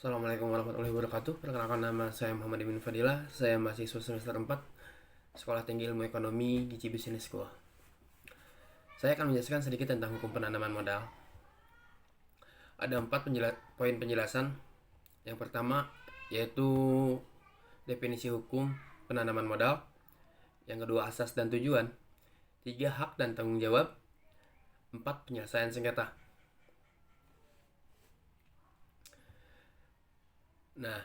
Assalamualaikum warahmatullahi wabarakatuh. Perkenalkan, nama saya Muhammad Ibn Fadilah. Saya mahasiswa semester 4 Sekolah Tinggi Ilmu Ekonomi di Business School. Saya akan menjelaskan sedikit tentang hukum penanaman modal. Ada 4 poin penjelasan. Yang pertama yaitu definisi hukum penanaman modal. Yang kedua, asas dan tujuan. 3, hak dan tanggung jawab. 4, penyelesaian sengketa. Nah,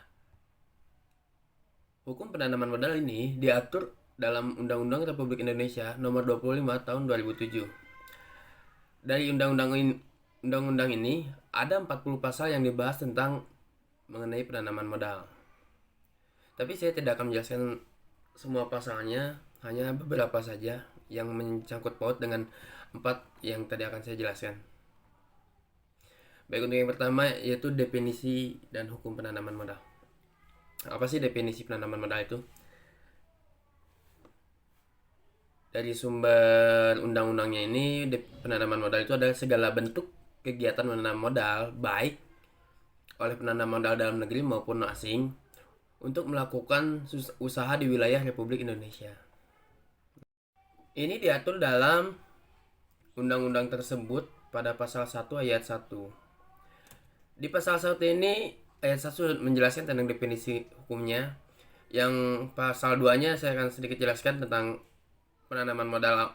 hukum penanaman modal ini diatur dalam Undang-Undang Republik Indonesia Nomor 25 Tahun 2007. Dari undang-undang ini ada 40 pasal yang dibahas tentang mengenai penanaman modal. Tapi saya tidak akan menjelaskan semua pasalnya, hanya beberapa saja yang mencangkut paut dengan 4 yang tadi akan saya jelaskan. Baik, untuk yang pertama yaitu definisi dan hukum penanaman modal. Apa sih definisi penanaman modal itu? Dari sumber undang-undangnya ini, penanaman modal itu adalah segala bentuk kegiatan menanam modal, baik oleh penanam modal dalam negeri maupun asing, untuk melakukan usaha di wilayah Republik Indonesia. Ini diatur dalam undang-undang tersebut pada pasal 1 ayat 1. Di pasal 1 ini, ayat 1 menjelaskan tentang definisi hukumnya. Yang pasal 2-nya saya akan sedikit jelaskan tentang penanaman modal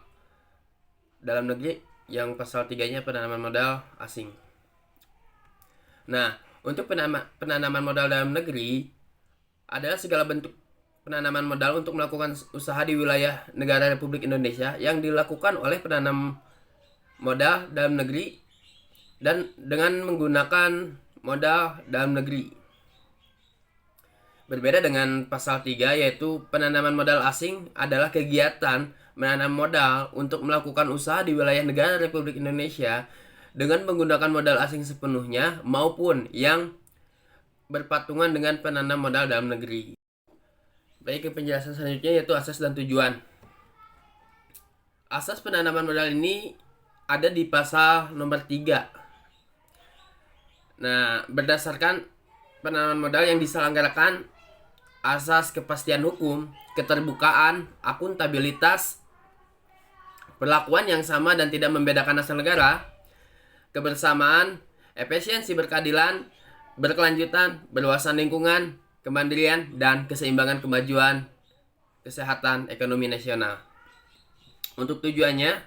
dalam negeri. Yang pasal 3-nya penanaman modal asing. Nah, untuk penanaman modal dalam negeri adalah segala bentuk penanaman modal untuk melakukan usaha di wilayah negara Republik Indonesia yang dilakukan oleh penanam modal dalam negeri dan dengan menggunakan modal dalam negeri. Berbeda dengan pasal 3, yaitu penanaman modal asing adalah kegiatan menanam modal untuk melakukan usaha di wilayah negara Republik Indonesia dengan menggunakan modal asing sepenuhnya maupun yang berpatungan dengan penanam modal dalam negeri. Baik, ke penjelasan selanjutnya yaitu asas dan tujuan. Asas penanaman modal ini ada di pasal nomor 3. Nah, berdasarkan penanaman modal yang diselenggarakan asas kepastian hukum, keterbukaan, akuntabilitas, perlakuan yang sama dan tidak membedakan asal negara, kebersamaan, efisiensi berkeadilan, berkelanjutan, berwawasan lingkungan, kemandirian, dan keseimbangan kemajuan kesehatan ekonomi nasional. Untuk tujuannya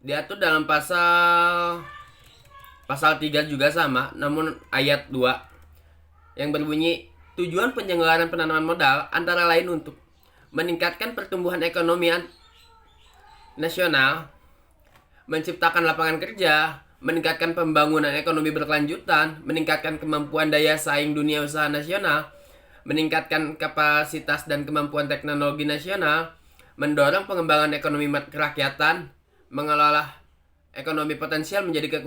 diatur dalam Pasal 3 juga sama, namun ayat 2 yang berbunyi, tujuan penyelenggaraan penanaman modal antara lain untuk meningkatkan pertumbuhan ekonomi nasional, menciptakan lapangan kerja, meningkatkan pembangunan ekonomi berkelanjutan, meningkatkan kemampuan daya saing dunia usaha nasional, meningkatkan kapasitas dan kemampuan teknologi nasional, mendorong pengembangan ekonomi kerakyatan, mengelola ekonomi potensial menjadi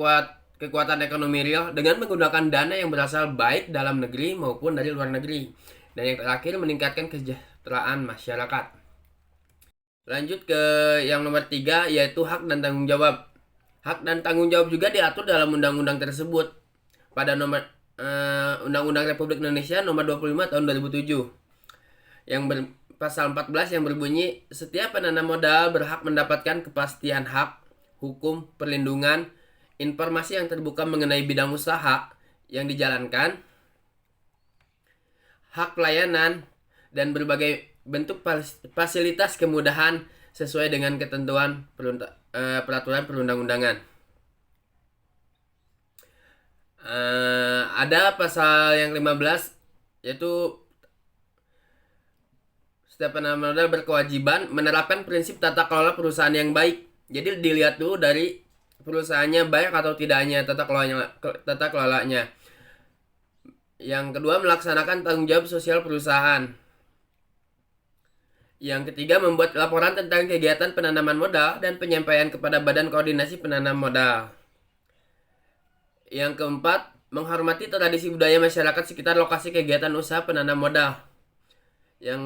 kekuatan ekonomi real dengan menggunakan dana yang berasal baik dalam negeri maupun dari luar negeri. Dan yang terakhir, meningkatkan kesejahteraan masyarakat. Lanjut ke yang nomor 3, yaitu hak dan tanggung jawab. Hak dan tanggung jawab juga diatur dalam undang-undang tersebut pada Undang-Undang Republik Indonesia Nomor 25 Tahun 2007. Yang pasal 14 yang berbunyi, setiap penanam modal berhak mendapatkan kepastian hak, hukum, perlindungan, informasi yang terbuka mengenai bidang usaha yang dijalankan, hak pelayanan, dan berbagai bentuk fasilitas kemudahan sesuai dengan ketentuan peraturan perundang-undangan. Ada pasal yang 15, yaitu setiap penanam modal berkewajiban menerapkan prinsip tata kelola perusahaan yang baik. Jadi dilihat dulu dari perusahaannya baik atau tidaknya tata kelolanya. Yang kedua, melaksanakan tanggung jawab sosial perusahaan. Yang ketiga, membuat laporan tentang kegiatan penanaman modal dan penyampaian kepada Badan Koordinasi Penanam Modal. Yang keempat, menghormati tradisi budaya masyarakat sekitar lokasi kegiatan usaha penanam modal. Yang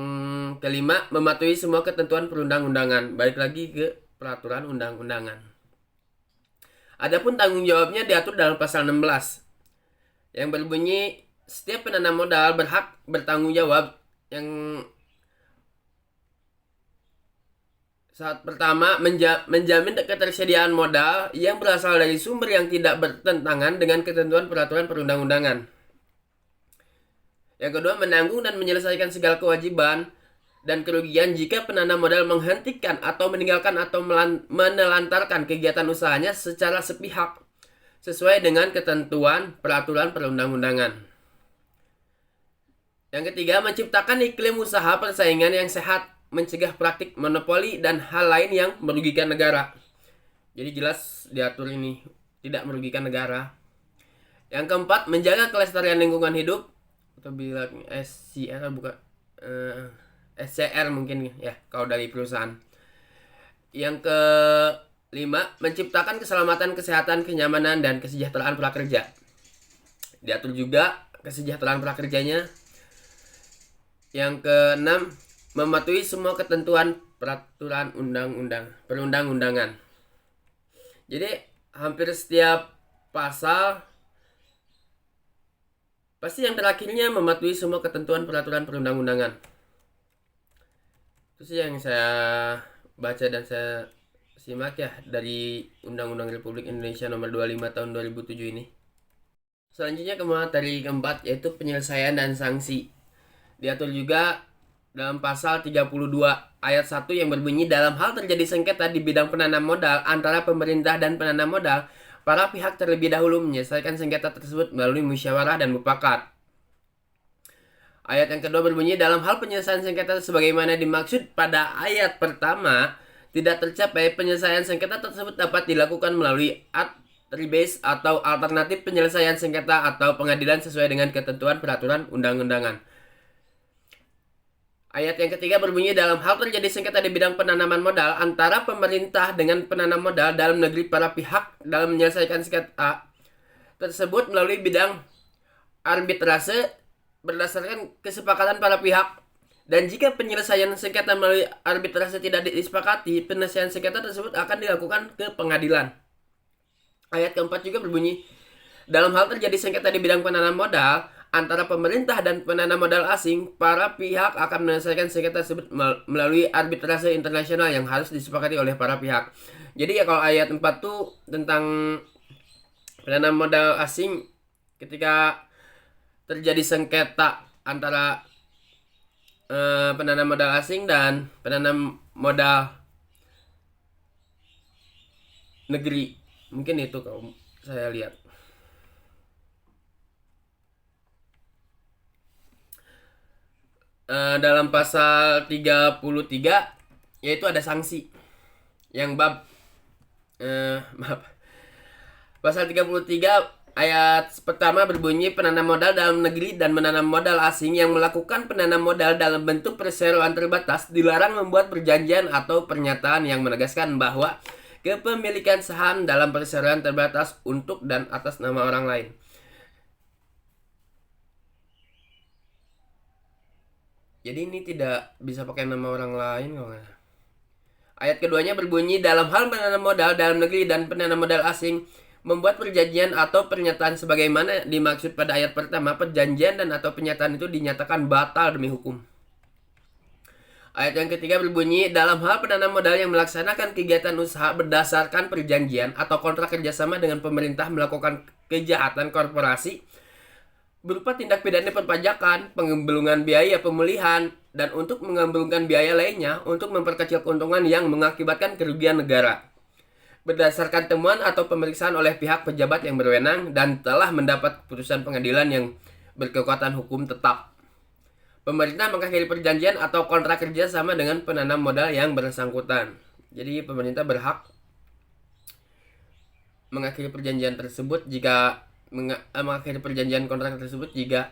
kelima, mematuhi semua ketentuan perundang-undangan. Balik lagi ke peraturan undang-undangan. Adapun tanggung jawabnya diatur dalam pasal 16. yang berbunyi setiap penanam modal berhak bertanggung jawab yang saat pertama menjamin ketersediaan modal yang berasal dari sumber yang tidak bertentangan dengan ketentuan peraturan perundang-undangan. Yang kedua, menanggung dan menyelesaikan segala kewajiban dan kerugian jika penanam modal menghentikan atau meninggalkan atau menelantarkan kegiatan usahanya secara sepihak sesuai dengan ketentuan peraturan perundang-undangan. Yang ketiga, menciptakan iklim usaha persaingan yang sehat, mencegah praktik monopoli dan hal lain yang merugikan negara. Jadi jelas diatur ini, tidak merugikan negara. Yang keempat, menjaga kelestarian lingkungan hidup, atau bilang SCR bukan SCR mungkin ya kalau dari perusahaan. Yang kelima, menciptakan keselamatan, kesehatan, kenyamanan dan kesejahteraan prakerja. Diatur juga kesejahteraan prakerjanya. Yang keenam, mematuhi semua ketentuan peraturan perundang-undangan. Jadi hampir setiap pasal pasti yang terakhirnya mematuhi semua ketentuan peraturan perundang-undangan. Itu sih yang saya baca dan saya simak ya dari Undang-Undang Republik Indonesia Nomor 25 Tahun 2007 ini. Selanjutnya ke materi keempat, yaitu penyelesaian dan sanksi. Diatur juga dalam pasal 32 ayat 1 yang berbunyi, dalam hal terjadi sengketa di bidang penanam modal antara pemerintah dan penanam modal, para pihak terlebih dahulu menyelesaikan sengketa tersebut melalui musyawarah dan mufakat. Ayat yang kedua berbunyi, dalam hal penyelesaian sengketa sebagaimana dimaksud pada ayat pertama tidak tercapai, penyelesaian sengketa tersebut dapat dilakukan melalui ad-rebase atau alternatif penyelesaian sengketa atau pengadilan sesuai dengan ketentuan peraturan undang-undangan. Ayat yang ketiga berbunyi, dalam hal terjadi sengketa di bidang penanaman modal antara pemerintah dengan penanam modal dalam negeri, para pihak dalam menyelesaikan sengketa tersebut melalui bidang arbitrase berdasarkan kesepakatan para pihak. Dan jika penyelesaian sengketa melalui arbitrase tidak disepakati, penyelesaian sengketa tersebut akan dilakukan ke pengadilan. Ayat keempat juga berbunyi, dalam hal terjadi sengketa di bidang penanam modal antara pemerintah dan penanam modal asing, para pihak akan menyelesaikan sengketa tersebut melalui arbitrase internasional yang harus disepakati oleh para pihak. Jadi ya kalau ayat 4 tuh tentang penanam modal asing, ketika terjadi sengketa antara penanam modal asing dan penanam modal negeri. Mungkin itu kalau saya lihat. Dalam pasal 33 yaitu ada sanksi. Yang bab Pasal 33 ayat pertama berbunyi, penanam modal dalam negeri dan menanam modal asing yang melakukan penanam modal dalam bentuk perseroan terbatas dilarang membuat perjanjian atau pernyataan yang menegaskan bahwa kepemilikan saham dalam perseroan terbatas untuk dan atas nama orang lain. Jadi ini tidak bisa pakai nama orang lain kalau nggak. Ayat keduanya berbunyi, dalam hal penanam modal dalam negeri dan penanam modal asing membuat perjanjian atau pernyataan sebagaimana dimaksud pada ayat pertama, perjanjian dan atau pernyataan itu dinyatakan batal demi hukum. Ayat yang ketiga berbunyi, dalam hal penanam modal yang melaksanakan kegiatan usaha berdasarkan perjanjian atau kontrak kerjasama dengan pemerintah melakukan kejahatan korporasi berupa tindak pidana perpajakan, penggembelungan biaya pemulihan, dan untuk menggembelungkan biaya lainnya untuk memperkecil keuntungan yang mengakibatkan kerugian negara. Berdasarkan temuan atau pemeriksaan oleh pihak pejabat yang berwenang dan telah mendapat keputusan pengadilan yang berkekuatan hukum tetap, pemerintah mengakhiri perjanjian atau kontrak kerja sama dengan penanam modal yang bersangkutan. Jadi pemerintah berhak mengakhiri perjanjian tersebut jika mengakhiri perjanjian kontrak tersebut jika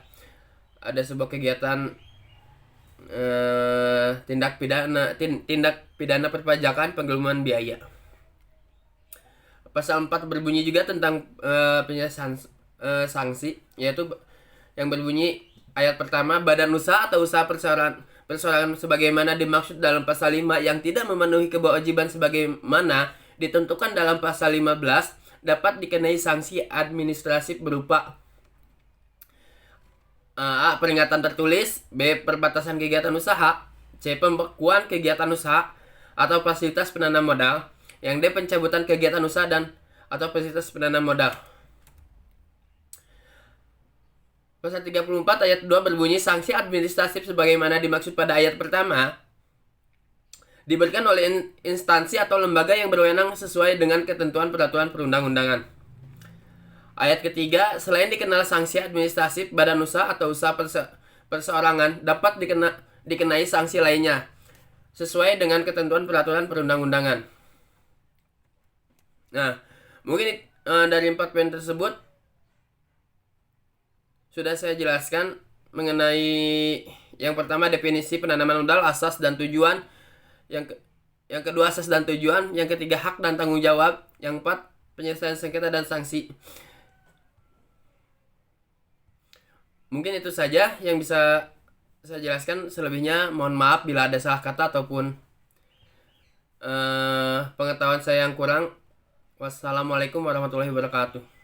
ada sebuah kegiatan tindak pidana perpajakan penggembelungan biaya. Pasal 4 berbunyi juga tentang penyelesaian sanksi, yaitu yang berbunyi ayat pertama, badan usaha atau usaha perseorangan sebagaimana dimaksud dalam pasal 5 yang tidak memenuhi kewajiban sebagaimana ditentukan dalam pasal 15 dapat dikenai sanksi administratif berupa A. Peringatan tertulis. B. Perbatasan kegiatan usaha. C. Pembekuan kegiatan usaha atau fasilitas penanam modal. Yang D. Pencabutan kegiatan usaha dan atau fasilitas penanam modal. Pasal 34 ayat 2 berbunyi sanksi administratif sebagaimana dimaksud pada ayat pertama diberikan oleh instansi atau lembaga yang berwenang sesuai dengan ketentuan peraturan perundang-undangan. Ayat ketiga, selain dikenal sanksi administratif, badan usaha atau usaha perseorangan dapat dikenai sanksi lainnya sesuai dengan ketentuan peraturan perundang-undangan. Nah, mungkin dari 4 poin tersebut sudah saya jelaskan mengenai yang pertama definisi penanaman modal, asas dan tujuan, yang kedua asas dan tujuan, yang ketiga hak dan tanggung jawab, yang keempat penyelesaian sengketa dan sanksi. Mungkin itu saja yang bisa saya jelaskan, selebihnya mohon maaf bila ada salah kata ataupun pengetahuan saya yang kurang. Wassalamualaikum warahmatullahi wabarakatuh.